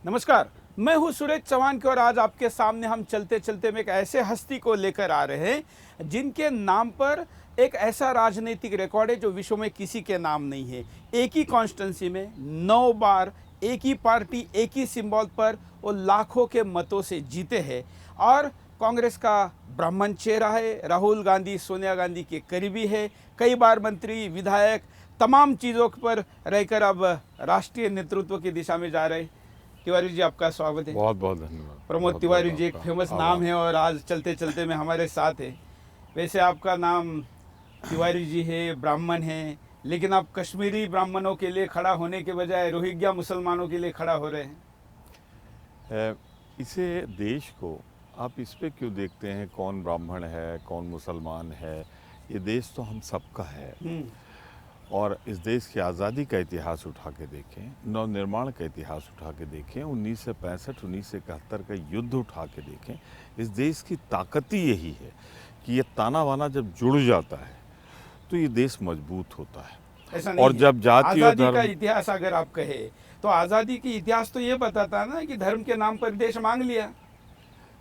नमस्कार, मैं हूं सुरेश चौहान की और आज आपके सामने हम चलते चलते में एक ऐसे हस्ती को लेकर आ रहे हैं जिनके नाम पर एक ऐसा राजनीतिक रिकॉर्ड है जो विश्व में किसी के नाम नहीं है। एक ही कॉन्स्टिट्यूंसी में 9 बार एक ही पार्टी एक ही सिंबल पर वो लाखों के मतों से जीते हैं और कांग्रेस का ब्राह्मण चेहरा है। राहुल गांधी सोनिया गांधी के करीबी है, कई बार मंत्री विधायक तमाम चीज़ों पर रहकर अब राष्ट्रीय नेतृत्व की दिशा में जा रहे हैं। तिवारी जी, आपका स्वागत है। बहुत बहुत धन्यवाद। प्रमोद तिवारी जी एक फेमस नाम है और आज चलते चलते में हमारे साथ है। वैसे आपका नाम तिवारी जी है, ब्राह्मण है, लेकिन आप कश्मीरी ब्राह्मणों के लिए खड़ा होने के बजाय रोहिंग्या मुसलमानों के लिए खड़ा हो रहे हैं। इसे देश को आप इस पे क्यों देखते हैं कौन ब्राह्मण है कौन मुसलमान है? ये देश तो हम सबका है और इस देश की आज़ादी का इतिहास उठा के देखें, नवनिर्माण का इतिहास उठा के देखें, 1965 1971 का युद्ध उठा के देखें, इस देश की ताकत ही यही है कि ये ताना वाना जब जुड़ जाता है तो ये देश मजबूत होता है। ऐसा नहीं और है। जब जाति और आज़ादी का धर्म, इतिहास अगर आप कहे तो आज़ादी की इतिहास तो ये बताता है ना कि धर्म के नाम पर देश मांग लिया।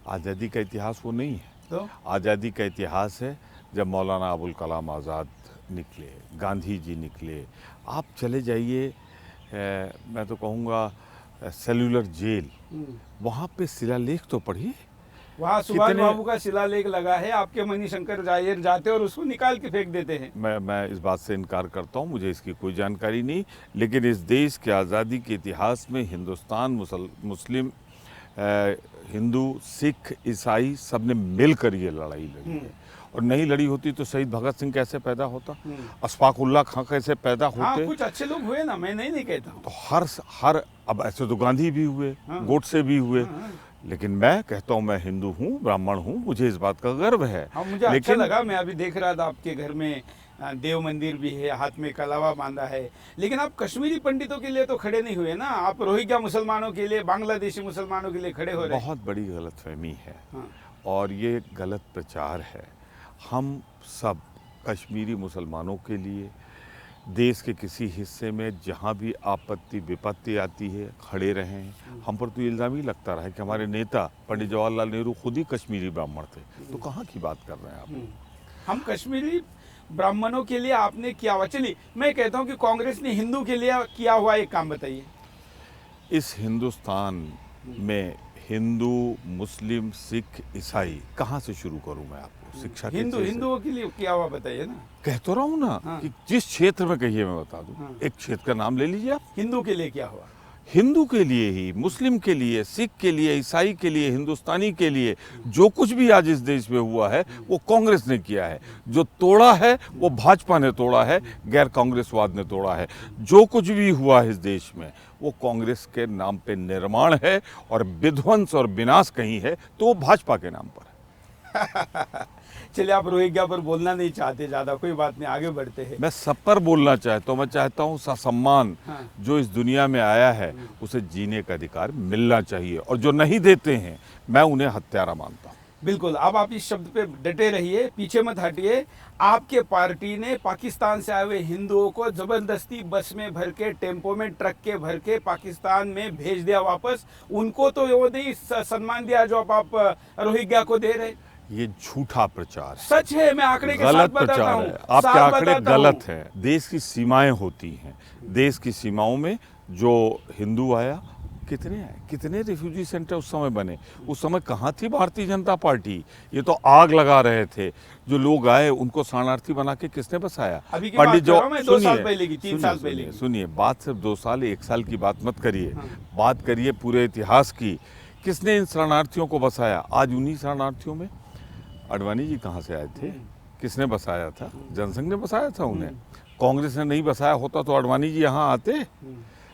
आज़ादी का इतिहास वो नहीं है। तो आज़ादी का इतिहास है जब मौलाना अबुल कलाम आज़ाद निकले, गांधी जी निकले। आप चले जाइए, मैं तो कहूँगा सेलुलर जेल, वहाँ पे शिलालेख तो पढ़िए। वहाँ सुभाष बाबू का शिलालेख लगा है, आपके मणिशंकर जायर जाते और उसको निकाल के फेंक देते हैं। मैं इस बात से इनकार करता हूँ, मुझे इसकी कोई जानकारी नहीं, लेकिन इस देश के आज़ादी के इतिहास में हिंदुस्तान मुस्लिम हिंदू सिख ईसाई सब ने मिलकर ये लड़ाई लड़ी है। और नहीं लड़ी होती तो शहीद भगत सिंह कैसे पैदा होता, अशफाक उल्लाह खां कैसे पैदा होते। हाँ, कुछ अच्छे लोग हुए ना, मैं नहीं कहता हूँ। तो हर अब ऐसे तो गांधी भी हुए, गोडसे भी हुए, लेकिन मैं कहता हूँ मैं हिंदू हूँ, ब्राह्मण हूँ, मुझे इस बात का गर्व है। हाँ, मुझे अच्छा लगा। मैं अभी देख रहा था आपके घर में देव मंदिर भी है, हाथ में कलावा बांधा है, लेकिन आप कश्मीरी पंडितों के लिए तो खड़े नहीं हुए ना, आप रोहिंग्या मुसलमानों के लिए, बांग्लादेशी मुसलमानों के लिए खड़े हो रहे हैं। बहुत बड़ी गलतफहमी है। हाँ। और ये गलत प्रचार है। हम सब कश्मीरी मुसलमानों के लिए देश के किसी हिस्से में जहाँ भी आपत्ति विपत्ति आती है खड़े रहे हैं। हम पर तो इल्ज़ाम ही लगता रहा है कि हमारे नेता पंडित जवाहरलाल नेहरू खुद ही कश्मीरी ब्राह्मण थे, तो कहाँ की बात कर रहे हैं आप? हम कश्मीरी ब्राह्मणों के लिए आपने किया हुआ, चलिए मैं कहता हूँ कि कांग्रेस ने हिंदू के लिए किया हुआ एक काम बताइए। इस हिंदुस्तान में हिंदू मुस्लिम सिख ईसाई कहाँ से शुरू करूँ मैं आपको? शिक्षा के हिंदुओं के लिए किया हुआ बताइए ना। कह तो रहा हूँ ना। हाँ। कि जिस क्षेत्र में कहिए मैं बता दूँ। हाँ। एक क्षेत्र का नाम ले लीजिए आप। हिंदू के लिए क्या हुआ? हिंदू के लिए ही, मुस्लिम के लिए, सिख के लिए, ईसाई के लिए, हिंदुस्तानी के लिए जो कुछ भी आज इस देश में हुआ है वो कांग्रेस ने किया है। जो तोड़ा है वो भाजपा ने तोड़ा है, गैर कांग्रेसवाद ने तोड़ा है। जो कुछ भी हुआ है इस देश में वो कांग्रेस के नाम पे निर्माण है और विध्वंस और विनाश कहीं है तो वो भाजपा के नाम पर है। चलिए, आप रोहिंग्या पर बोलना नहीं चाहते ज़्यादा, कोई बात नहीं, आगे बढ़ते हैं। मैं सब पर बोलना चाहता हूँ। मैं चाहता हूँ ससम्मान जो इस दुनिया में आया है उसे जीने का अधिकार मिलना चाहिए, और जो नहीं देते हैं मैं उन्हें हत्यारा मानता हूँ। बिल्कुल, अब आप इस शब्द पे डटे रहिए, पीछे मत हटिए। आपके पार्टी ने पाकिस्तान से आए हुए हिंदुओं को जबरदस्ती बस में भर के, टेम्पो में, ट्रक के भर के पाकिस्तान में भेज दिया वापस। उनको तो वो नहीं सम्मान दिया जो आप रोहिंग्या को दे रहे। ये झूठा प्रचार है, सच है, मैं आंकड़े के साथ गलत बताता प्रचार हूं। है। आपके आंकड़े गलत हैं। देश की सीमाएं होती हैं, देश की सीमाओं में जो हिंदू आया, कितने आए, कितने रिफ्यूजी सेंटर उस समय बने? उस समय कहाँ थी भारतीय जनता पार्टी? ये तो आग लगा रहे थे। जो लोग आए उनको शरणार्थी बना के किसने बसाया? पंडित जो 2 साल पहले की, 3 साल पहले की। सुनिए, बात सिर्फ 2 साल 1 साल की बात मत करिए। बात करिए पूरे इतिहास की। किसने इन शरणार्थियों को बसाया? आज उन्हीं शरणार्थियों में अडवाणी जी कहाँ से आए थे? किसने बसाया था? जनसंघ ने बसाया था उन्हें। कांग्रेस ने नहीं बसाया होता तो अडवाणी जी यहाँ आते?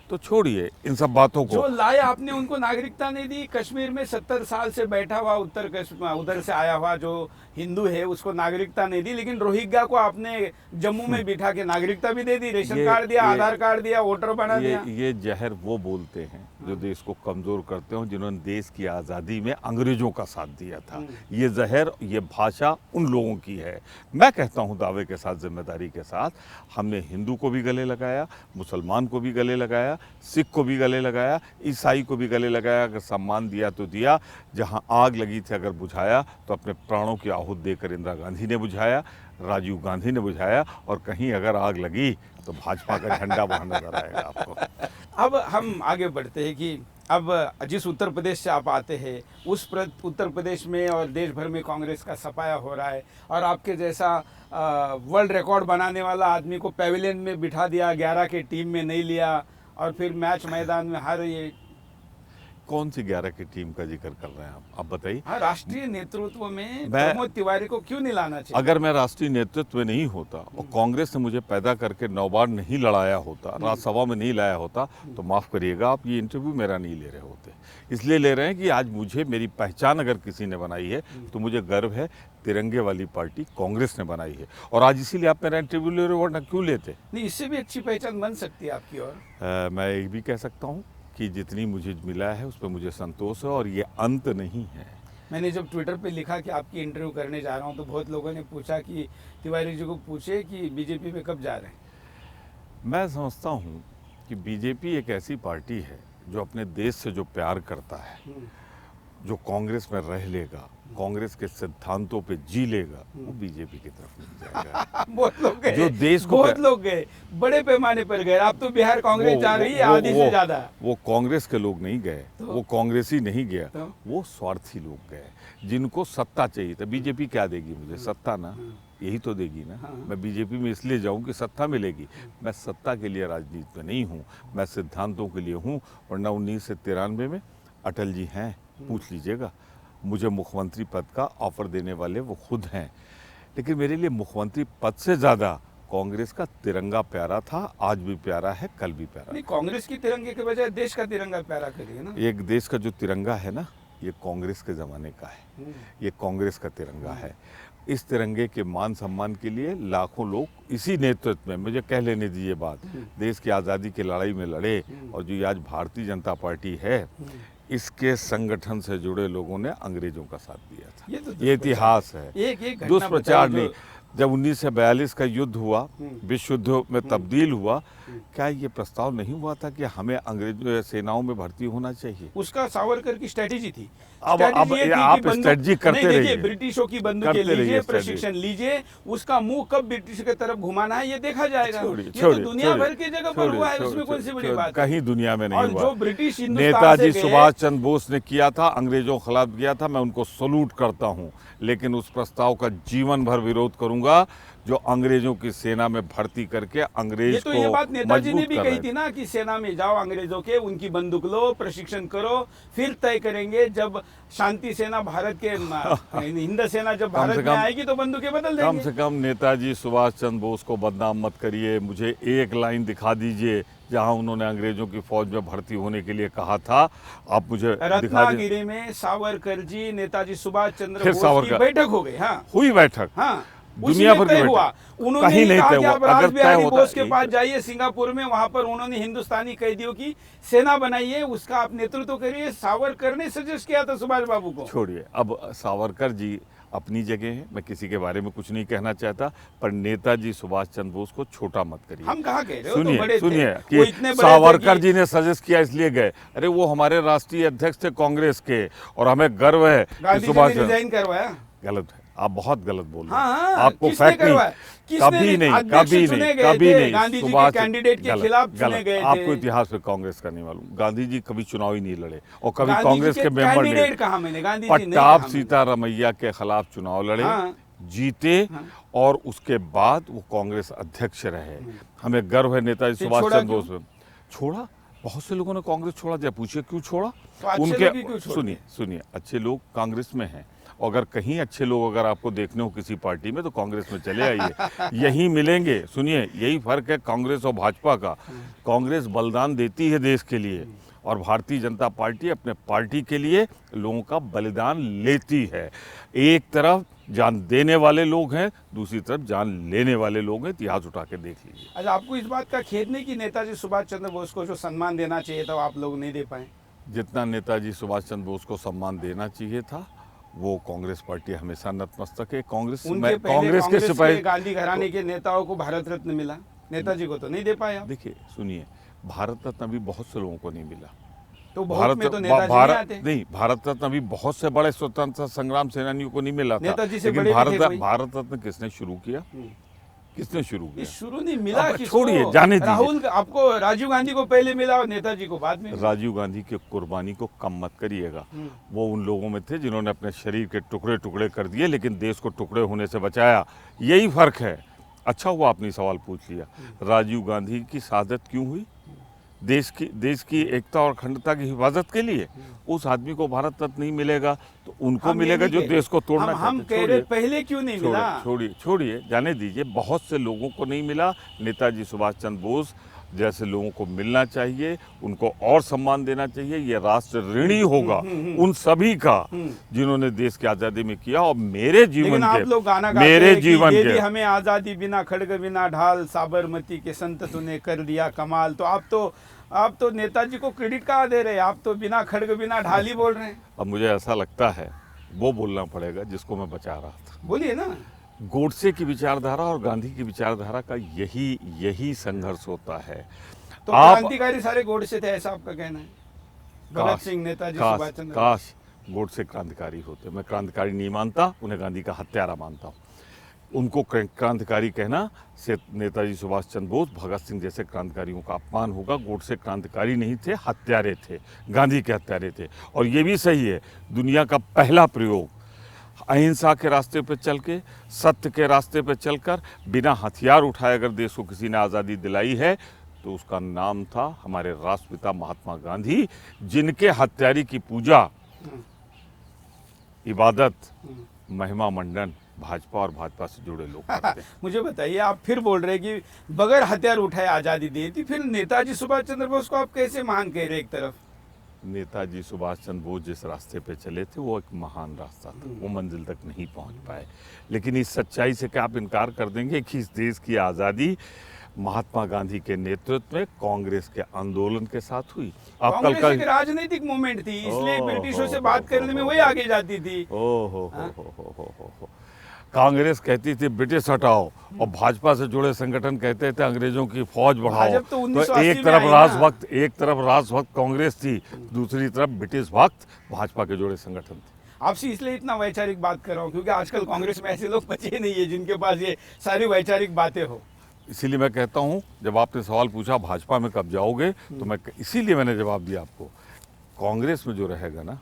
तो छोड़िए इन सब बातों को। जो लाए आपने उनको नागरिकता नहीं दी। कश्मीर में 70 साल से बैठा हुआ उत्तर कश्मीर उधर से आया हुआ जो हिंदू है उसको नागरिकता नहीं दी, लेकिन रोहिंग्या को आपने जम्मू में बिठा के नागरिकता भी दे दी, रेशन कार्ड दिया, आधार कार्ड दिया, वोटर बना दिया। ये जहर वो बोलते हैं जो देश को कमज़ोर करते हों, जिन्होंने देश की आज़ादी में अंग्रेज़ों का साथ दिया था। ये जहर, ये भाषा उन लोगों की है। मैं कहता हूँ दावे के साथ, जिम्मेदारी के साथ, हमने हिंदू को भी गले लगाया, मुसलमान को भी गले लगाया, सिख को भी गले लगाया, ईसाई को भी गले लगाया। अगर सम्मान दिया तो दिया। जहाँ आग लगी थी अगर बुझाया तो अपने प्राणों की आहूत देकर इंदिरा गांधी ने बुझाया, राजीव गांधी ने बुझाया, और कहीं अगर आग लगी तो भाजपा का झंडा वहाँ नजर आएगा आपको। अब हम आगे बढ़ते हैं कि अब जिस उत्तर प्रदेश से आप आते हैं उस उत्तर प्रदेश में और देश भर में कांग्रेस का सफाया हो रहा है, और आपके जैसा वर्ल्ड रिकॉर्ड बनाने वाला आदमी को पैवेलियन में बिठा दिया, 11 के टीम में नहीं लिया, और फिर मैच मैदान में हर ये कौन सी 11 की टीम का जिक्र कर रहे हैं आप बताइए। हाँ, राष्ट्रीय नेतृत्व में प्रमोद तिवारी को क्यों नहीं लाना चाहिए? अगर मैं राष्ट्रीय नेतृत्व में नहीं होता और कांग्रेस ने मुझे पैदा करके 9 बार नहीं लड़ाया होता, राज्यसभा में नहीं लाया होता, तो माफ़ करिएगा आप ये इंटरव्यू मेरा नहीं ले रहे होते। इसलिए ले रहे हैं कि आज मुझे मेरी पहचान अगर किसी ने बनाई है तो मुझे गर्व है, तिरंगे वाली पार्टी कांग्रेस ने बनाई है, और आज इसीलिए आप मेरा इंटरव्यू ले रहे हो, वरना क्यों लेते? नहीं, इससे भी अच्छी पहचान बन सकती है आपकी। और मैं ये भी कह सकता हूँ कि जितनी मुझे मिला है उस पर मुझे संतोष है, और ये अंत नहीं है। मैंने जब ट्विटर पे लिखा कि आपकी इंटरव्यू करने जा रहा हूँ तो बहुत लोगों ने पूछा कि तिवारी जी को पूछे कि बीजेपी में कब जा रहे हैं। मैं समझता हूँ कि बीजेपी एक ऐसी पार्टी है जो अपने देश से जो प्यार करता है, जो कांग्रेस में रह लेगा, कांग्रेस के सिद्धांतों पे जी लेगा, वो बीजेपी की तरफ नहीं जाएगा। बहुत लोग गए, जो देश को बहुत लोग गए, बड़े पैमाने पर गए। अब तो बिहार कांग्रेस जा रही है आधी से ज्यादा। वो कांग्रेस के लोग नहीं गए, वो कांग्रेसी नहीं गया, तो? वो स्वार्थी लोग गए जिनको सत्ता चाहिए था। बीजेपी क्या देगी मुझे? सत्ता ना, यही तो देगी ना। मैं बीजेपी में इसलिए जाऊं कि सत्ता मिलेगी। मैं सत्ता के लिए राजनीति में नहीं हूं, मैं सिद्धांतों के लिए हूं। वरना 1993 में अटल जी हैं, पूछ लीजिएगा। मुझे मुख्यमंत्री पद का ऑफर देने वाले वो खुद हैं। लेकिन मेरे लिए मुख्यमंत्री पद से ज़्यादा कांग्रेस का तिरंगा प्यारा था, आज भी प्यारा है, कल भी प्यारा। नहीं, कांग्रेस की तिरंगे के बजाय देश का तिरंगा प्यारा करिए ना। एक देश का जो तिरंगा है ना, ये कांग्रेस के ज़माने का है, ये कांग्रेस का तिरंगा है। इस तिरंगे के मान सम्मान के लिए लाखों लोग इसी नेतृत्व में, मुझे कह लेने दीजिए बात, देश की आज़ादी की लड़ाई में लड़े। और जो आज भारतीय जनता पार्टी है, इसके संगठन से जुड़े लोगों ने अंग्रेजों का साथ दिया था। ये इतिहास है, एक दुष्प्रचार नहीं। जब 1942 का युद्ध हुआ, विश्व युद्ध में तब्दील हुआ, क्या ये प्रस्ताव नहीं हुआ था कि हमें अंग्रेज सेनाओं में भर्ती होना चाहिए? उसका सावरकर की स्ट्रेटेजी थी। अब आप स्ट्रेटजी करते रहिए, ब्रिटिशों की बंदूकें लीजिए, प्रशिक्षण लीजिए, उसका मुंह कब ब्रिटिश की तरफ घुमाना है ये देखा जाएगा। ये तो दुनिया भर की जगह पर हुआ है, उसमें कौन सी बड़ी बात है? कहीं दुनिया में नहीं हुआ। जो ब्रिटिश नेताजी सुभाष चंद्र बोस ने किया था, अंग्रेजों के खिलाफ किया था, मैं उनको सलूट करता हूँ। लेकिन उस प्रस्ताव का जीवन भर विरोध करूंगा जो अंग्रेजों की सेना में भर्ती करके अंग्रेज को ये बात नेताजी ने भी कही थी रहे। ना कि सेना में जाओ अंग्रेजों के, उनकी बंदूक लो, प्रशिक्षण करो, फिर तय करेंगे जब शांति सेना भारत के हिंद सेना जब भारत में आएगी तो बंदूकें बदल देंगे। कम से कम नेताजी सुभाष चंद्र बोस को बदनाम मत करिए। मुझे एक लाइन दिखा दीजिए जहां उन्होंने अंग्रेजों की फौज में भर्ती होने के लिए कहा था। आप मुझे रत्नागिरी में सावरकर जी, नेताजी सुभाष चंद्र बोस की बैठक हो गई। हाँ, हुई बैठक। हाँ, दुनिया भर की हुआ। उन्होंने कहीं नहीं कहा तय कि हुआ। आप रासबिहारी बोस के पास जाइए सिंगापुर में, वहां पर उन्होंने हिंदुस्तानी कैदियों की सेना बनाई है, उसका आप नेतृत्व करिए। सावरकर ने सजेस्ट किया था सुभाष बाबू को। छोड़िए, अब सावरकर जी अपनी जगह है, मैं किसी के बारे में कुछ नहीं कहना चाहता, पर नेताजी सुभाष चंद्र बोस को छोटा मत करिए। हम कहा कह रहे हो? सुनिए कि सावरकर जी ने सजेस्ट किया इसलिए गए। अरे वो हमारे राष्ट्रीय अध्यक्ष थे कांग्रेस के, और हमें गर्व है कि सुभाष रिजाइन करवाया। गलत है, आप बहुत गलत बोल रहे हैं। हाँ, आपको फैक्ट नहीं, कभी नहीं, कभी नहीं। गांधी जी के कैंडिडेट के खिलाफ चुने गए थे। आपको इतिहास में कांग्रेस का नहीं मालूम। गांधी जी कभी चुनाव ही नहीं लड़े, और कभी कांग्रेस के मेंबर नहीं। पट्टाभ सीतारमैया के खिलाफ चुनाव लड़े, जीते, और उसके बाद वो कांग्रेस अध्यक्ष रहे। हमें गर्व है नेताजी सुभाष चंद्र बोस में। छोड़ा, बहुत से लोगों ने कांग्रेस छोड़ा। जब पूछिए क्यों छोड़ा, उनके सुनिए अच्छे लोग कांग्रेस में हैं, और अगर कहीं अच्छे लोग अगर आपको देखने हो किसी पार्टी में तो कांग्रेस में चले आइए, यही मिलेंगे। सुनिए, यही फर्क है कांग्रेस और भाजपा का। कांग्रेस बलिदान देती है देश के लिए, और भारतीय जनता पार्टी अपने पार्टी के लिए लोगों का बलिदान लेती है। एक तरफ जान देने वाले लोग हैं, दूसरी तरफ जान लेने वाले लोग हैं। इतिहास उठा के देख लीजिए। अच्छा, आपको इस बात का खेद नहीं कि नेताजी सुभाष चंद्र बोस को जो सम्मान देना चाहिए था आप लोग नहीं दे पाए? जितना नेताजी सुभाष चंद्र बोस को सम्मान देना चाहिए था वो कांग्रेस पार्टी हमेशा नतमस्तक है। कांग्रेस उनके पहले कांग्रेस के सिपाही गांधी घराने के नेताओं को भारत रत्न मिला, नेताजी को तो नहीं दे पाया। देखिए सुनिए, भारत रत्न अभी बहुत से लोगों को नहीं मिला। तो बहुत में तो नेताजी नहीं आते। नहीं, भारत रत्न अभी बहुत से बड़े स्वतंत्रता संग्राम सेनानियों को नहीं मिला था। नेताजी से लेकिन बड़े भी थे कोई? भारत रत्न किसने शुरू किया? किसने शुरू किया? शुरू नहीं मिला, अब किसको? छोड़िए, जाने दीजिए। राहुल आपको, राजीव गांधी को पहले मिला और नेताजी को बाद में मिला। राजीव गांधी की कुर्बानी को कम मत करिएगा। वो उन लोगों में थे जिन्होंने अपने शरीर के टुकड़े टुकड़े कर दिए लेकिन देश को टुकड़े होने से बचाया। यही फर्क है। अच्छा हुआ आपने सवाल पूछ लिया। राजीव गांधी की शहादत क्यों हुई? देश की एकता और अखंडता की हिफाजत के लिए। उस आदमी को भारत रत्न नहीं मिलेगा तो उनको मिलेगा जो देश को तोड़ना चाहते। हम कह रहे पहले क्यों नहीं मिला? छोड़िए, जाने दीजिए। बहुत से लोगों को नहीं मिला। नेताजी सुभाष चंद्र बोस जैसे लोगों को मिलना चाहिए, उनको और सम्मान देना चाहिए। ये राष्ट्र ऋणी होगा उन सभी का जिन्होंने देश की आजादी में किया। और मेरे जीवन आप के लोग गाना गाते मेरे हैं कि जीवन दे के दी हमें आजादी बिना खड़ग बिना ढाल, साबरमती के संत तूने कर दिया कमाल। तो आप तो नेताजी को क्रेडिट कहाँ दे रहे हैं? आप तो बिना खड़ग बिना ढाल ही बोल रहे हैं। अब मुझे ऐसा लगता है वो बोलना पड़ेगा जिसको मैं बचा रहा था। बोलिए ना। गोडसे की विचारधारा और गांधी की विचारधारा का यही संघर्ष होता है। तो क्रांतिकारी सारे गोडसे थे, ऐसा आपका कहना है? भगत सिंह, नेताजी, सुभाष चंद्र। काश गोडसे क्रांतिकारी होते। मैं क्रांतिकारी नहीं मानता, उन्हें गांधी का हत्यारा मानता हूँ। उनको क्रांतिकारी कहना से नेताजी सुभाष चंद्र बोस, भगत सिंह जैसे क्रांतिकारियों का अपमान होगा। गोडसे क्रांतिकारी नहीं थे, हत्यारे थे, गांधी के हत्यारे थे। और ये भी सही है, दुनिया का पहला प्रयोग अहिंसा के रास्ते पर चल के, सत्य के रास्ते पर चलकर, बिना हथियार उठाए अगर देश को किसी ने आज़ादी दिलाई है तो उसका नाम था हमारे राष्ट्रपिता महात्मा गांधी, जिनके हत्यारे की पूजा, इबादत, महिमा मंडन भाजपा और भाजपा से जुड़े लोग करते हैं। मुझे बताइए, आप फिर बोल रहे हैं कि बगैर हथियार उठाए आज़ादी दी थी, फिर नेताजी सुभाष चंद्र बोस को आप कैसे महान कह रहे? एक तरफ नेताजी सुभाष चंद्र बोस जिस रास्ते पे चले थे वो एक महान रास्ता था, वो मंजिल तक नहीं पहुंच पाए। लेकिन इस सच्चाई से क्या आप इनकार कर देंगे कि इस देश की आज़ादी महात्मा गांधी के नेतृत्व में कांग्रेस के आंदोलन के साथ हुई? आप कांग्रेस एक राजनीतिक मूवमेंट थी, इसलिए ब्रिटिशों से बात करने में वही आगे जाती थी। हो कांग्रेस कहती थी ब्रिटिश हटाओ और भाजपा से जुड़े संगठन कहते थे अंग्रेजों की फौज बढ़ाओ। तो एक तरफ राजभक्त कांग्रेस थी, दूसरी तरफ ब्रिटिश भक्त भाजपा के जुड़े संगठन थे। आपसे इसलिए इतना वैचारिक बात कर रहा हूँ क्योंकि आजकल कांग्रेस में ऐसे लोग बचे नहीं है जिनके पास ये सारी वैचारिक बातें हो। इसीलिए मैं कहता हूँ, जब आपने सवाल पूछा भाजपा में कब जाओगे, तो मैं इसीलिए मैंने जवाब दिया आपको। कांग्रेस में जो रहेगा ना,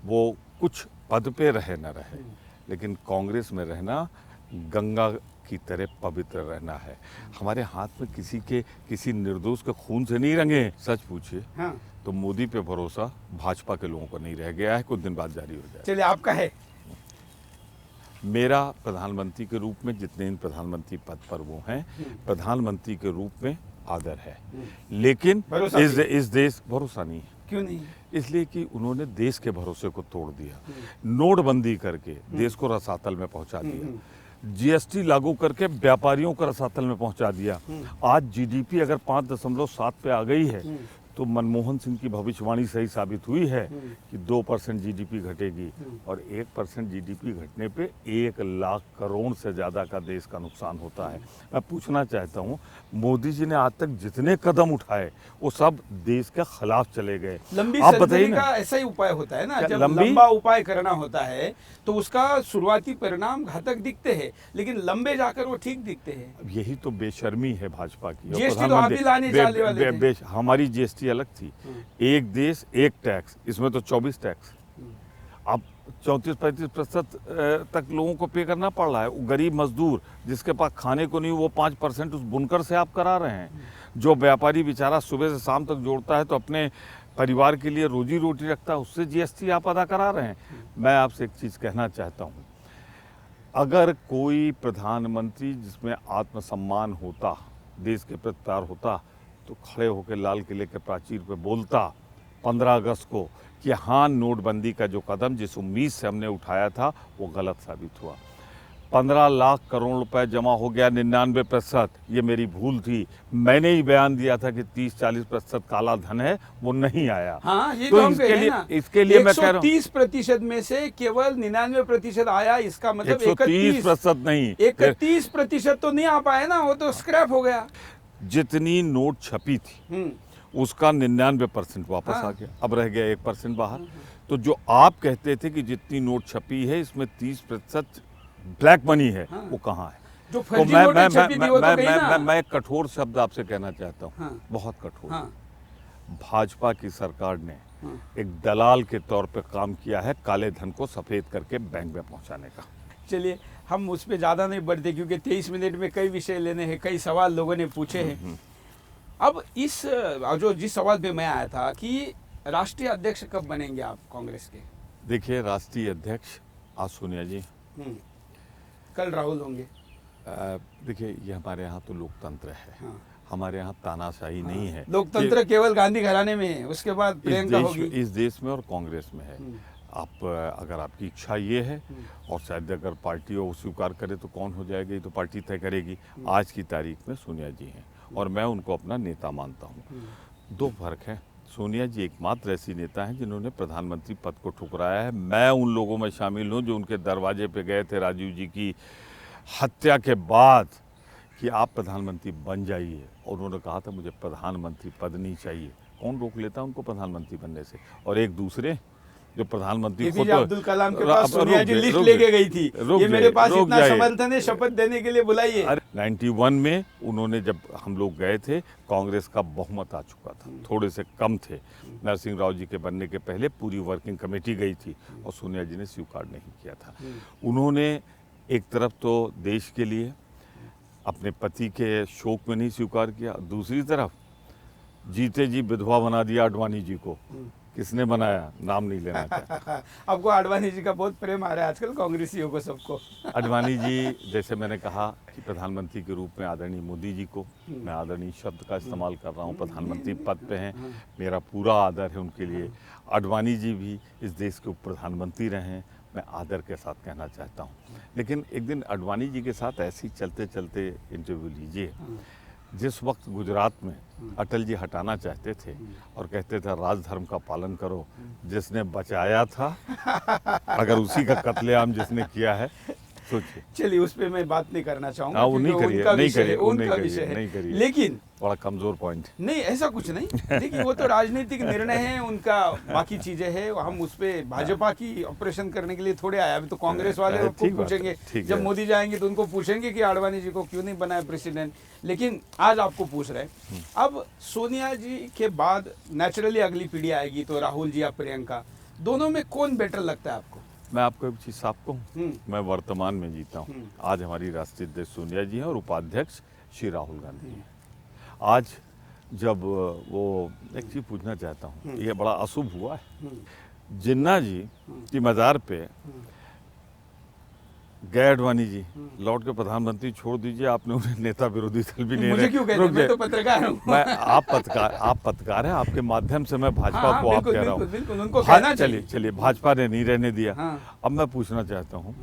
वो कुछ पद पे रहे न रहे, लेकिन कांग्रेस में रहना गंगा की तरह पवित्र रहना है। हमारे हाथ में किसी निर्दोष के खून से नहीं रंगे। सच पूछिए हाँ। तो मोदी पे भरोसा भाजपा के लोगों को नहीं रह गया है, कुछ दिन बाद जारी हो जाए। चलिए, आपका है? मेरा प्रधानमंत्री के रूप में जितने इन प्रधानमंत्री पद पर वो हैं, प्रधानमंत्री के रूप में आदर है, लेकिन इस देश भरोसा नहीं है। क्यों नहीं? इसलिए कि उन्होंने देश के भरोसे को तोड़ दिया। नोटबंदी करके देश को रसातल में पहुंचा दिया, जीएसटी लागू करके व्यापारियों को रसातल में पहुंचा दिया। आज जीडीपी अगर 5.7 पे आ गई है तो मनमोहन सिंह की भविष्यवाणी सही साबित हुई है कि 2% जीडीपी घटेगी, और 1% जीडीपी घटने पे 1 लाख करोड़ से ज़्यादा का देश का नुकसान होता है। मैं पूछना चाहता हूँ, मोदी जी ने आज तक जितने कदम उठाए वो सब देश के खिलाफ चले गए। लंबी आप बताइए सर्जरी का ऐसा ही उपाय होता है ना, जब लंबा उपाय करना होता है तो उसका शुरुआती परिणाम घातक दिखते हैं, लेकिन लंबे जाकर वो ठीक दिखते हैं। यही तो बेशर्मी है भाजपा की। जीएसटी तो आप ही लाने चाहने वाले थे। हमारी जीएसटी अलग थी, एक देश एक टैक्स, इसमें तो 24 टैक्स। अब 34-35% तक लोगों को पे करना पड़ रहा है। वो गरीब मजदूर जिसके पास खाने को नहीं, वो 5% उस बुनकर से आप करा रहे हैं। जो व्यापारी बेचारा सुबह से शाम तक जोड़ता है तो अपने परिवार के लिए रोजी रोटी रखता है, उससे जीएसटी आप अदा करा रहे हैं। मैं आपसे एक चीज़ कहना चाहता हूँ, अगर कोई प्रधानमंत्री जिसमें आत्मसम्मान होता, देश के प्रति प्यार होता, तो खड़े होकर लाल किले के प्राचीर पे बोलता 15 अगस्त को कि हाँ, नोटबंदी का जो कदम जिस उम्मीद से हमने उठाया था वो गलत साबित हुआ। 15 लाख करोड़ रुपए जमा हो गया, 99%। ये मेरी भूल थी, मैंने ही बयान दिया था कि 30-40% काला धन है, वो नहीं आया। हाँ, ये तो तो हम कह इसके रहे हैं लिए ना, इसके लिए मैं कह रहा हूँ 130% में से केवल 99% आया, इसका मतलब 130% नहीं, 31% तो नहीं आ पाया ना, वो तो स्क्रैप हो गया। जितनी नोट छपी थी उसका 99% वापस आ गया, अब रह गया 1% बाहर। तो जो आप कहते थे कि जितनी नोट छपी है इसमें 30% ब्लैक मनी है, वो कहाँ है? जो तो फर्जी नोटें छपी थी वो तो गई ना। मैं एक कठोर शब्द आपसे कहना चाहता हूँ, हाँ। बहुत कठोर। हाँ। भाजपा की सरकार ने एक दलाल के तौर पे काम किया है काले धन को सफेद करके बैंक में पहुंचाने का। चलिए, हम उस पर ज़्यादा नहीं बढ़ते क्योंकि 23 मिनट में कई विषय लेने हैं, कई सवाल लोगों ने पूछे हैं। अब जिस सवाल पे मैं आया था कि राष्ट्रीय अध्यक्ष कब बनेंगे आप कांग्रेस के? देखिए, राष्ट्रीय अध्यक्ष आज सोनिया जी, कल राहुल होंगे। देखिए, ये हमारे यहाँ तो लोकतंत्र है। हाँ। हमारे यहाँ तानाशाही नहीं है। लोकतंत्र केवल गांधी घराने में है, उसके बाद प्रियंका होगी। इस देश में और कांग्रेस में है। आप अगर आपकी इच्छा ये है और शायद अगर पार्टी वो स्वीकार करे तो कौन हो जाएगा, ये तो पार्टी तय करेगी। आज की तारीख में सोनिया जी हैं और मैं उनको अपना नेता मानता हूँ। दो फर्क है, सोनिया जी एकमात्र ऐसी नेता हैं जिन्होंने प्रधानमंत्री पद को ठुकराया है। मैं उन लोगों में शामिल हूँ जो उनके दरवाजे पे गए थे राजीव जी की हत्या के बाद कि आप प्रधानमंत्री बन जाइए, और उन्होंने कहा था मुझे प्रधानमंत्री पद नहीं चाहिए। कौन रोक लेता उनको प्रधानमंत्री बनने से? और एक दूसरे जो प्रधानमंत्री एपीजे अब्दुल कलाम के पास सोनिया जी लिस्ट लेके गई थी, ये मेरे पास इतना समर्थन है, शपथ देने के लिए बुलाइए। 91 में उन्होंने, जब हम लोग गए थे, कांग्रेस का बहुमत आ चुका था, थोड़े से कम थे। नरसिंह राव जी के बनने के पहले पूरी वर्किंग कमेटी गई थी और सोनिया जी ने स्वीकार नहीं किया था। उन्होंने एक तरफ तो देश के लिए अपने पति के शोक में नहीं स्वीकार किया, दूसरी तरफ जीते जी विधवा बना दिया आडवाणी जी को। किसने बनाया, नाम नहीं लेना चाहता। आपको आडवाणी जी का बहुत प्रेम आ रहा है आजकल कांग्रेसियों को, सबको। आडवाणी जी, जैसे मैंने कहा कि प्रधानमंत्री के रूप में आदरणीय मोदी जी को, मैं आदरणीय शब्द का इस्तेमाल कर रहा हूँ, प्रधानमंत्री पद पे हैं, मेरा पूरा आदर है उनके लिए। आडवाणी जी भी इस देश के उप प्रधानमंत्री रहे हैं, मैं आदर के साथ कहना चाहता हूँ। लेकिन एक दिन आडवाणी जी के साथ ऐसे ही चलते चलते इंटरव्यू लीजिए, जिस वक्त गुजरात में अटल जी हटाना चाहते थे और कहते थे राजधर्म का पालन करो, जिसने बचाया था अगर उसी का कत्लेआम जिसने किया है, सोचिए। चलिए, उस पे मैं बात नहीं करना चाहूंगा। हाँ, वो नहीं करिए, उनका विषय है। लेकिन बड़ा कमजोर पॉइंट नहीं, ऐसा कुछ नहीं। देखिए, वो तो राजनीतिक निर्णय है उनका, बाकी चीजें हैं, हम उस पे भाजपा की ऑपरेशन करने के लिए थोड़े आए। अभी तो कांग्रेस वाले आपको पूछेंगे, जब मोदी जाएंगे तो उनको पूछेंगे कि आडवाणी जी को क्यों नहीं बनाया प्रेसिडेंट। लेकिन आज आपको पूछ रहे हैं, अब सोनिया जी के बाद नेचुरली अगली पीढ़ी आएगी तो राहुल जी या प्रियंका, दोनों में कौन बेटर लगता है आपको? मैं आपको एक चीज साफ कहूँ, मैं वर्तमान में जीता हूँ। आज हमारी राष्ट्रीय अध्यक्ष सोनिया जी हैं और उपाध्यक्ष श्री राहुल गांधी हैं। आज जब वो एक चीज पूछना चाहता हूँ, ये बड़ा अशुभ हुआ है, जिन्ना जी की मजार पे गए आडवाणी जी, लौट के प्रधानमंत्री छोड़ दीजिए, आपने उन्हें नेता विरोधी दल भी नहीं। मुझे क्यों कहते हैं? मैं तो पत्रकार हूँ। आप पत्रकार हैं, आपके माध्यम से मैं भाजपा को आप कह रहा हूँ। बिल्कुल, उनको कहना चाहिए। चलिए, भाजपा ने नहीं रहने दिया। अब मैं पूछना चाहता हूँ,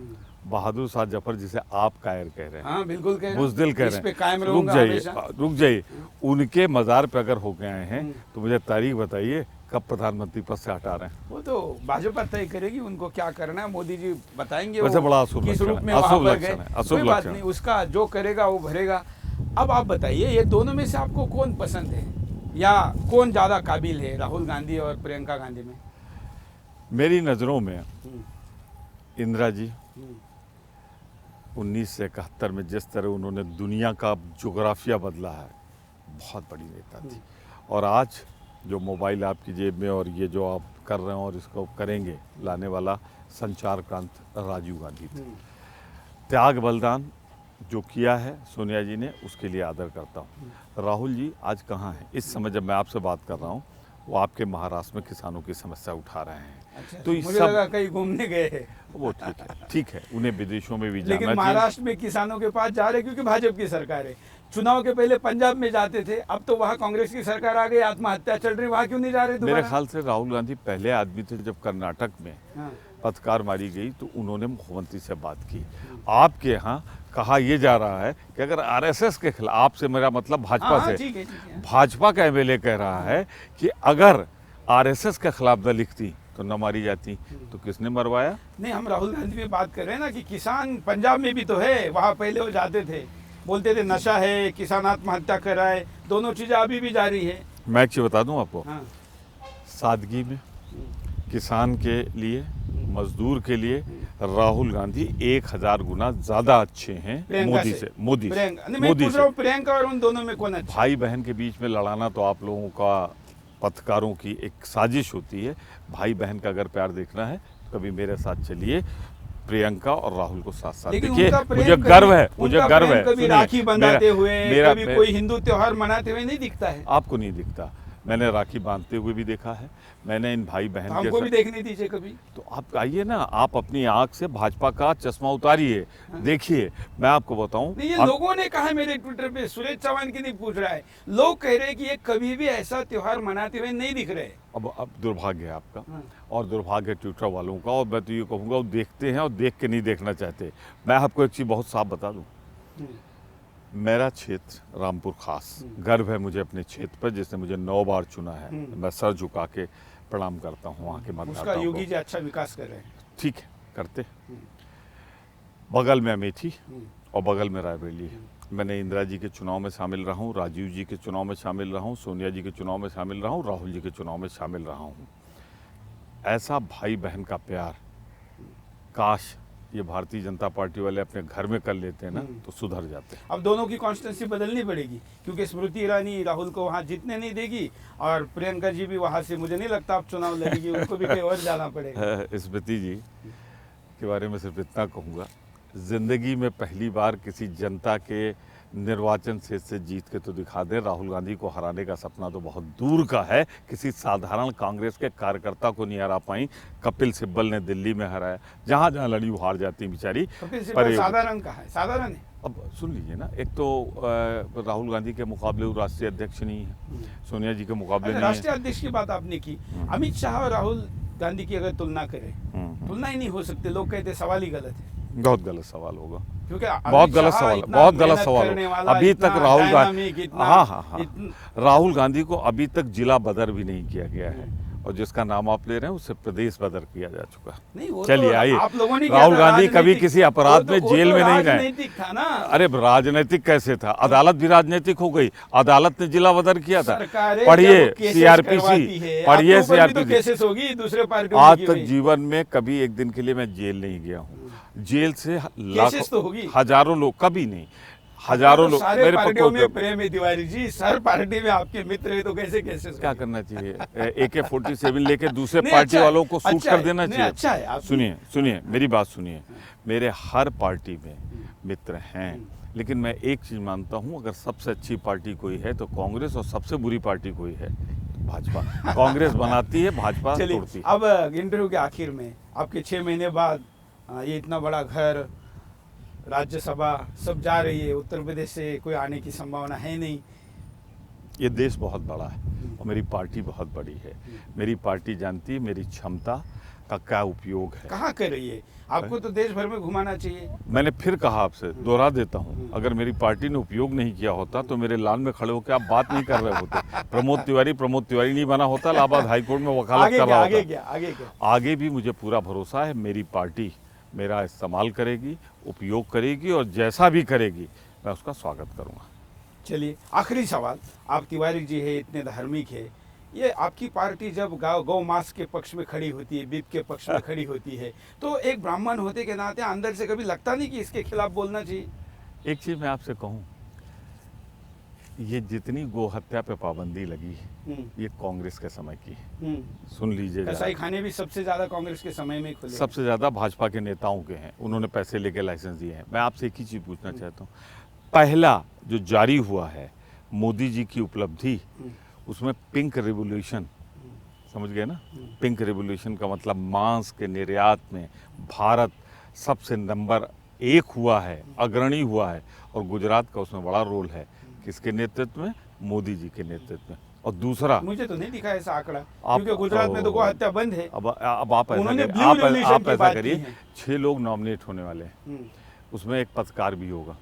बहादुर शाह जफर जिसे आप कायर कह रहे हैं, हाँ, बिल्कुल कह रहे हैं, बुज़दिल कह रहे हैं, रुक जाइए, उनके मजार पे अगर हो गए हैं तो मुझे तारीख बताइए कब प्रधानमंत्री पद से हटा रहे हैं। वो तो भाजपा तय करेगी उनको क्या करना है, मोदी जी बताएंगे। वैसे बड़ा अशुभ किस रूप में अशुभ वहां पर गए, अशुभ कोई बात नहीं, उसका जो करेगा वो भरेगा। अब आप बताइए, ये दोनों में से आपको कौन पसंद है या कौन ज्यादा काबिल है, राहुल गांधी और प्रियंका गांधी में? मेरी नजरों में इंदिरा जी 1971 में जिस तरह उन्होंने दुनिया का जोग्राफिया बदला है, बहुत बड़ी नेता थी। और आज जो मोबाइल आपकी जेब में और ये जो आप कर रहे हैं और इसको करेंगे लाने वाला संचार क्रांति राजीव गांधी थे। त्याग बलिदान जो किया है सोनिया जी ने, उसके लिए आदर करता हूँ। राहुल जी आज कहाँ हैं? इस समय जब मैं आपसे बात कर रहा हूँ, वो आपके महाराष्ट्र में किसानों की समस्या उठा रहे हैं। अच्छा, तो मुझे लगा कहीं घूमने गए हैं। वो ठीक है, उन्हें विदेशों में भी जाना चाहिए। लेकिन महाराष्ट्र में किसानों के पास जा रहे क्योंकि भाजपा की सरकार है। चुनाव के पहले पंजाब में जाते थे, अब तो वहाँ कांग्रेस की सरकार आ गई, आत्महत्या चल रही, वहाँ क्यों नहीं जा रहे? मेरे ख्याल से राहुल गांधी पहले आदमी थे जब कर्नाटक में पथकार मारी गई तो उन्होंने मुख्यमंत्री से बात की। आपके यहाँ कहा यह जा रहा है कि अगर आरएसएस के खिलाफ, आपसे मेरा मतलब भाजपा हाँ, से, ठीक है। भाजपा का एमएलए कह रहा है कि अगर आरएसएस के खिलाफ न लिखती तो न मारी जाती, तो किसने मरवाया? नहीं, हम राहुल गांधी में बात कर रहे हैं ना कि किसान पंजाब में भी तो है, वहाँ पहले वो जाते थे, बोलते थे नशा है, किसान आत्महत्या कर रहा है, दोनों चीजें अभी भी जारी है। मैं एक चीज बता दूं आपको, हाँ, सादगी में किसान के लिए, मजदूर के लिए राहुल गांधी 1000 गुना ज्यादा अच्छे हैं प्रियंका मोदी से। मोदी से, प्रियंका नहीं, मैं मोदी पूछ रहा हूँ से। प्रियंका और उन दोनों में कौन अच्छा? भाई बहन के बीच में लड़ाना तो आप लोगों का, पत्रकारों की एक साजिश होती है। भाई बहन का अगर प्यार देखना है तो कभी मेरे साथ चलिए, प्रियंका और राहुल को साथ साथ लेकिन देखिए। उनका प्रेम मुझे गर्व है, कभी- मुझे उनका गर्व प्रेम है। कभी सुनिए, राखी बंधाते हुए, कभी मेरा- कोई हिंदू त्योहार मनाते हुए नहीं दिखता है। आपको नहीं दिखता, मैंने राखी बांधते हुए भी देखा है। मैंने इन भाई बहन तो के हमको भी साथ, देखने दीजिए कभी। तो आप आइए ना, आप अपनी आंख से भाजपा का चश्मा उतारिए, देखिए। मैं आपको बताऊं, नहीं, ये आप- लोगों ने कहा मेरे ट्विटर पे, सुरेश चौहान की नहीं पूछ रहा है, लोग कह रहे हैं कि ये कभी भी ऐसा त्योहार मनाते हुए नहीं दिख रहे। अब दुर्भाग्य है आपका, हाँ। और दुर्भाग्य ट्विटर वालों का। और मैं तो ये कहूँगा, वो देखते हैं और देख के नहीं देखना चाहते। मैं आपको एक चीज़ बहुत साफ बता दूं, मेरा क्षेत्र रामपुर खास, गर्व है मुझे अपने क्षेत्र पर, जिसने मुझे 9 बार चुना है। मैं सर झुका के प्रणाम करता हूँ वहाँ के उसका मतदाताओं योगी को। जी अच्छा विकास कर रहे हैं। ठीक है, करते। बगल में अमेठी और बगल में रायबरेली है। मैंने इंदिरा जी के चुनाव में शामिल रहा हूँ, राजीव जी के चुनाव में शामिल रहा हूँ, सोनिया जी के चुनाव में शामिल रहा हूँ, राहुल जी के चुनाव में शामिल रहा हूँ। ऐसा भाई बहन का प्यार काश ये भारतीय जनता पार्टी वाले अपने घर में कर लेते हैं ना, तो सुधर जाते हैं। अब दोनों की कॉन्स्टिट्यूंसी बदलनी पड़ेगी, क्योंकि स्मृति ईरानी राहुल को वहाँ जीतने नहीं देगी, और प्रियंका जी भी वहाँ से मुझे नहीं लगता अब चुनाव लड़ेगी, उनको भी कहीं और जाना पड़ेगा। स्मृति जी के बारे में सिर्फ इतना कहूँगा, जिंदगी में पहली बार किसी जनता के निर्वाचन से जीत के तो दिखा दें। राहुल गांधी को हराने का सपना तो बहुत दूर का है, किसी साधारण कांग्रेस के कार्यकर्ता को नहीं हरा पाई। कपिल सिब्बल ने दिल्ली में हराया, जहाँ जहाँ लड़ी वो हार जाती बेचारी। कपिल सिब्बल साधारण कहा है, साधारण है। अब सुन लीजिए ना, एक तो राहुल गांधी के मुकाबले वो राष्ट्रीय अध्यक्ष नहीं है, सोनिया जी के मुकाबले नहीं है। राष्ट्रीय अध्यक्ष की बात आपने की, अमित शाह और राहुल गांधी की अगर तुलना करें, तुलना ही नहीं हो सकती। लोग कहते सवाल ही गलत है, बहुत गलत सवाल होगा, क्योंकि बहुत गलत सवाल, बहुत गलत सवाल होगा। अभी तक राहुल गांधी, हाँ, राहुल गांधी को अभी तक जिला बदर भी नहीं किया गया है, और जिसका नाम आप ले रहे हैं उससे प्रदेश बदर किया जा चुका। चलिए आइए, राहुल गांधी कभी किसी अपराध में जेल में नहीं गए। था ना। अरे राजनीतिक कैसे था, अदालत भी राजनीतिक हो गई, अदालत ने जिला बदर किया था। सरकारें पढ़िए जब केसेस सीआरपीसी, करवाती है, पढ़िए आपके ऊपर भी तो सीआरपीसी। केसेस होगी दूसरे पार्टी आज तक जीवन में कभी एक दिन के लिए मैं जेल नहीं गया हूँ। जेल से केसेस तो होगी, लाखों हजारों लोग, कभी नहीं, हजारों लोग। सारे पार्टियों में प्रेम है तिवारी जी, सर पार्टी में आपके मित्र है तो कैसे केसेस? क्या करना चाहिए, AK-47 लेके दूसरे नहीं, पार्टी अच्छा वालों को सूट अच्छा कर है, देना नहीं, चाहिए। अच्छा है, आप सुनिए सुनिए, मेरी बात सुनिए, मेरे हर पार्टी में मित्र हैं, लेकिन मैं एक चीज मानता हूं, अगर सबसे अच्छी पार्टी कोई है तो कांग्रेस, और सबसे बुरी पार्टी कोई है तो भाजपा। कांग्रेस बनाती है, भाजपा तोड़ती है। अब इंटरव्यू के आखिर में आपके 6 महीने बाद ये इतना बड़ा घर, राज्यसभा सब जा रही है, उत्तर प्रदेश से कोई आने की संभावना है नहीं। ये देश बहुत बड़ा है और मेरी पार्टी बहुत बड़ी है। मेरी पार्टी जानती है मेरी क्षमता का क्या उपयोग है। कहाँ कर रही है? आपको तो देश भर में घुमाना चाहिए। मैंने फिर कहा आपसे, दोहरा देता हूँ, अगर मेरी पार्टी ने उपयोग नहीं किया होता तो मेरे लान में खड़े होकर आप बात नहीं कर रहे होते। प्रमोद तिवारी नहीं बना होता, इलाहाबाद हाईकोर्ट में वकालत कर रहा होता। आगे क्या? आगे भी मुझे पूरा भरोसा है, मेरी पार्टी मेरा इस्तेमाल करेगी, उपयोग करेगी, और जैसा भी करेगी मैं उसका स्वागत करूँगा। चलिए, आखिरी सवाल, आप तिवारी जी है, इतने धार्मिक है, ये आपकी पार्टी जब गौ मांस के पक्ष में खड़ी होती है, बीफ के पक्ष में खड़ी होती है, तो एक ब्राह्मण होते के नाते अंदर से कभी लगता नहीं कि इसके खिलाफ बोलना चाहिए? एक चीज मैं आपसे कहूं, ये जितनी गो हत्या पे पाबंदी लगी ये कांग्रेस के समय की है। सुन लीजिए, कसाई खाने भी सबसे ज्यादा कांग्रेस के समय में खुले, सबसे ज्यादा भाजपा के नेताओं के हैं, उन्होंने पैसे लेके लाइसेंस दिए हैं। मैं आपसे एक ही चीज पूछना चाहता हूँ, पहला जो जारी हुआ है मोदी जी की उपलब्धि, उसमें पिंक रिवोल्यूशन, समझ गए ना? पिंक रिवोल्यूशन का मतलब मांस के निर्यात में भारत सबसे नंबर 1 हुआ है, अग्रणी हुआ है, और गुजरात का उसमें बड़ा रोल है। किसके नेतृत्व में? मोदी जी के नेतृत्व में। और दूसरा मुझे तो नहीं दिखा ऐसा आंकड़ा, क्योंकि गुजरात में तो गौ हत्या बंद है। अब आप ऐसा उन्होंने करिए, blue revolution आप की ऐसा बात करिए, की है। 6 लोग नॉमिनेट होने वाले हैं, उसमें एक पत्रकार भी होगा,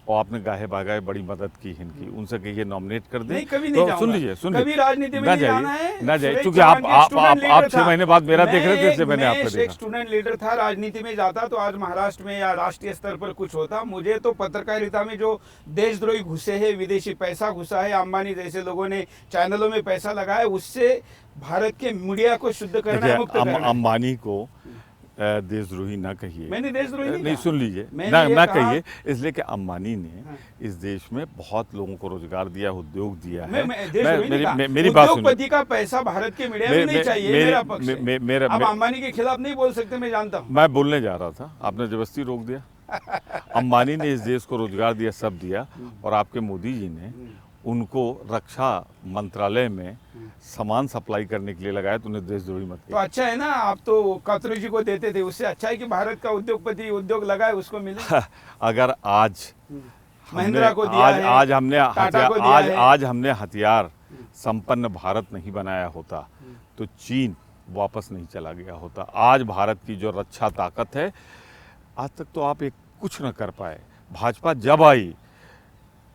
और आपने गाहे बागाए बड़ी मदद की इनकी, उनसे कहिए नॉमिनेट कर दे। नहीं, कभी नहीं तो सुन जाऊंगा। लीजिए, कभी राजनीति में ना नहीं जाना है। ना जाइए, सुरेश क्योंकि चौहान के स्टूडेंट लीडर आप 6 था। महीने बाद मेरा देख रहे थे, इसलिए मैंने आपको मैं एक देखा। स्टूडेंट लीडर था, राजनीति में जाता तो आज महाराष्ट्र में या राष्ट्रीय स्तर पर कुछ होता। मुझे तो पत्रकारिता में जो देशद्रोही घुसे हैं, विदेशी पैसा घुसा है, अंबानी जैसे लोगों ने चैनलों में पैसा लगाया, उससे भारत के मीडिया को शुद्ध करना है, मुक्त करना है। अंबानी को देशद्रोही ना कहिए। मैंने देशद्रोही नहीं, सुन लीजिए, ना कहिए, इसलिए कि अंबानी ने इस देश में बहुत लोगों को रोजगार दिया, उद्योग दिया है। मेरी बात सुनिए, उद्योगपति का पैसा भारत के मीडिया में नहीं चाहिए, मेरा पक्ष है। अब अंबानी के खिलाफ नहीं बोल सकते, मैं जानता हूँ। मैं बोलने जा रहा था, आपने जबरदस्ती रोक दिया। अंबानी ने इस देश को रोजगार दिया, सब दिया, और आपके मोदी जी ने उनको रक्षा मंत्रालय में सामान सप्लाई करने के लिए लगाया, तो उन्हें देशद्रोही मत तो अच्छा है ना, आप तो कतरू जी को देते थे, उससे अच्छा है कि भारत का उद्योगपति उद्योग लगाए, उसको मिले। अगर आज महिंद्रा को दिया है, आज हमने हथियार संपन्न भारत नहीं बनाया होता, तो चीन वापस नहीं चला गया होता। आज भारत की जो रक्षा ताकत है, आज तक तो आप एक कुछ न कर पाए। भाजपा जब आई,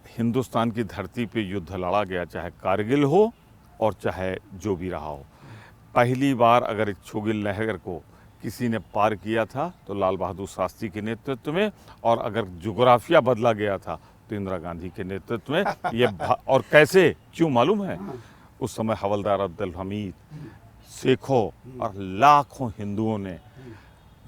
हिंदुस्तान की धरती पे युद्ध लड़ा गया, चाहे कारगिल हो और चाहे जो भी रहा हो। पहली बार अगर एक छोगिल नहर को किसी ने पार किया था तो लाल बहादुर शास्त्री के नेतृत्व में, और अगर जोग्राफिया बदला गया था तो इंदिरा गांधी के नेतृत्व में। ये और कैसे, क्यों मालूम है? उस समय हवलदार अब्दुल हमीद, शेखों और लाखों हिंदुओं ने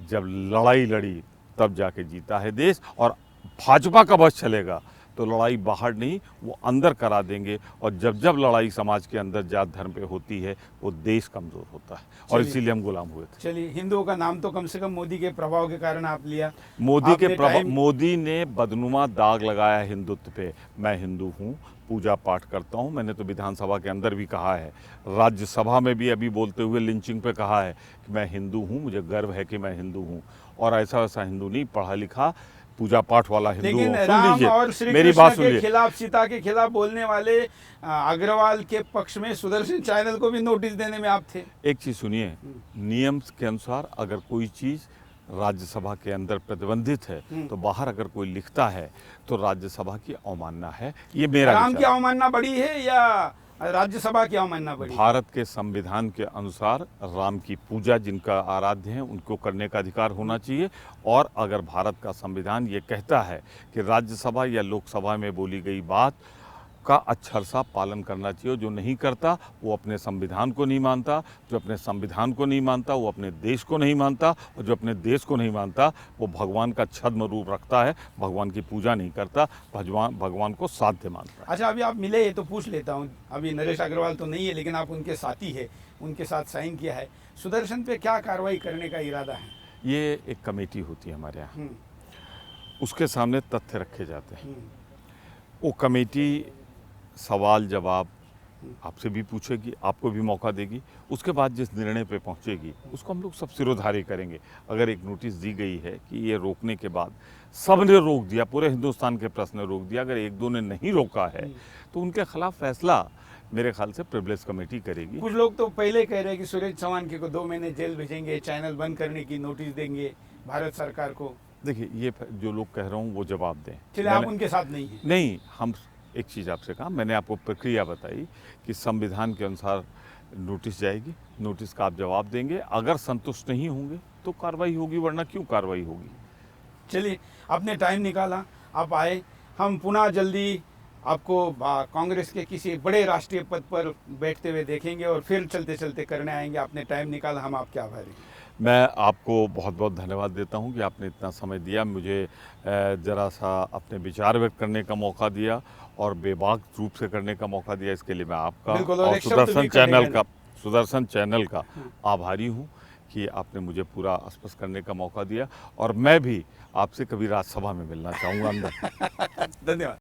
जब लड़ाई लड़ी, तब जाके जीता है देश। और भाजपा का बस चलेगा तो लड़ाई बाहर नहीं, वो अंदर करा देंगे। और जब लड़ाई समाज के अंदर जात धर्म पे होती है, वो देश कमजोर होता है, और इसीलिए हम गुलाम हुए थे। चलिए, हिंदुओं का नाम तो कम से कम मोदी के प्रभाव के कारण आप लिया। मोदी ने बदनुमा दाग लगाया हिंदुत्व पे। मैं हिंदू हूँ, पूजा पाठ करता हूँ। मैंने तो विधानसभा के अंदर भी कहा है, राज्यसभा में भी अभी बोलते हुए लिंचिंग पे कहा है कि मैं हिंदू हूँ, मुझे गर्व है कि मैं हिंदू हूँ। और ऐसा वैसा हिंदू नहीं, पढ़ा लिखा पूजा पाठ वाला हिंदू। लेकिन राम और श्री कृष्ण के खिलाफ, सीता के खिलाफ बोलने वाले अग्रवाल के पक्ष में सुदर्शन चैनल को भी नोटिस देने में आप थे। एक चीज सुनिए, नियम के अनुसार अगर कोई चीज राज्यसभा के अंदर प्रतिबंधित है, तो बाहर अगर कोई लिखता है तो राज्यसभा की अवमानना है। ये मेरा राम की अवमानना बड़ी है या राज्यसभा की अवमानना बड़ी? भारत के संविधान के अनुसार राम की पूजा जिनका आराध्य है उनको करने का अधिकार होना चाहिए। और अगर भारत का संविधान ये कहता है कि राज्यसभा या लोकसभा में बोली गई बात का अक्षर सा पालन करना चाहिए, जो नहीं करता वो अपने संविधान को नहीं मानता, जो अपने संविधान को नहीं मानता वो अपने देश को नहीं मानता, और जो अपने देश को नहीं मानता वो भगवान का छद्म रूप रखता है, भगवान की पूजा नहीं करता, भगवान को साध्य मानता है। अच्छा, अभी आप मिले तो पूछ लेता हूँ, अभी नरेश अग्रवाल तो नहीं है, लेकिन आप उनके साथी है, उनके साथ साइन किया है, सुदर्शन पे क्या कार्रवाई करने का इरादा है? ये एक कमेटी होती है हमारे यहाँ, उसके सामने तथ्य रखे जाते हैं। वो कमेटी सवाल जवाब आपसे भी पूछेगी, आपको भी मौका देगी। उसके बाद जिस निर्णय पे पहुंचेगी उसको हम लोग सब सिरोधार्य करेंगे। अगर एक नोटिस दी गई है कि ये रोकने के बाद सबने रोक दिया, पूरे हिंदुस्तान के प्रेस ने रोक दिया, अगर एक दो ने नहीं रोका है तो उनके खिलाफ फैसला मेरे ख्याल से प्रिविलेज कमेटी करेगी। कुछ लोग तो पहले कह रहे हैं कि सुरेश चौहान को 2 महीने जेल भेजेंगे, चैनल बंद करने की नोटिस देंगे भारत सरकार को। देखिए, ये जो लोग कह रहा हूँ वो जवाब दें। चलिए, आप उनके साथ नहीं है? नहीं, हम एक चीज़ आपसे कहा, मैंने आपको प्रक्रिया बताई कि संविधान के अनुसार नोटिस जाएगी, नोटिस का आप जवाब देंगे। अगर संतुष्ट नहीं होंगे तो कार्रवाई होगी, वरना क्यों कार्रवाई होगी। चलिए, आपने टाइम निकाला, आप आए, हम पुनः जल्दी आपको कांग्रेस के किसी बड़े राष्ट्रीय पद पर बैठते हुए देखेंगे, और फिर चलते चलते करने आएंगे। आपने टाइम निकाला, हम आपके आभारी हैं। मैं आपको बहुत बहुत धन्यवाद देता हूं कि आपने इतना समय दिया, मुझे ज़रा सा अपने विचार व्यक्त करने का मौका दिया और बेबाक रूप से करने का मौका दिया। इसके लिए मैं आपका और सुदर्शन चैनल का आभारी हूं कि आपने मुझे पूरा स्पष्ट करने का मौका दिया। और मैं भी आपसे कभी राज्यसभा में मिलना चाहूँगा अंदर। धन्यवाद।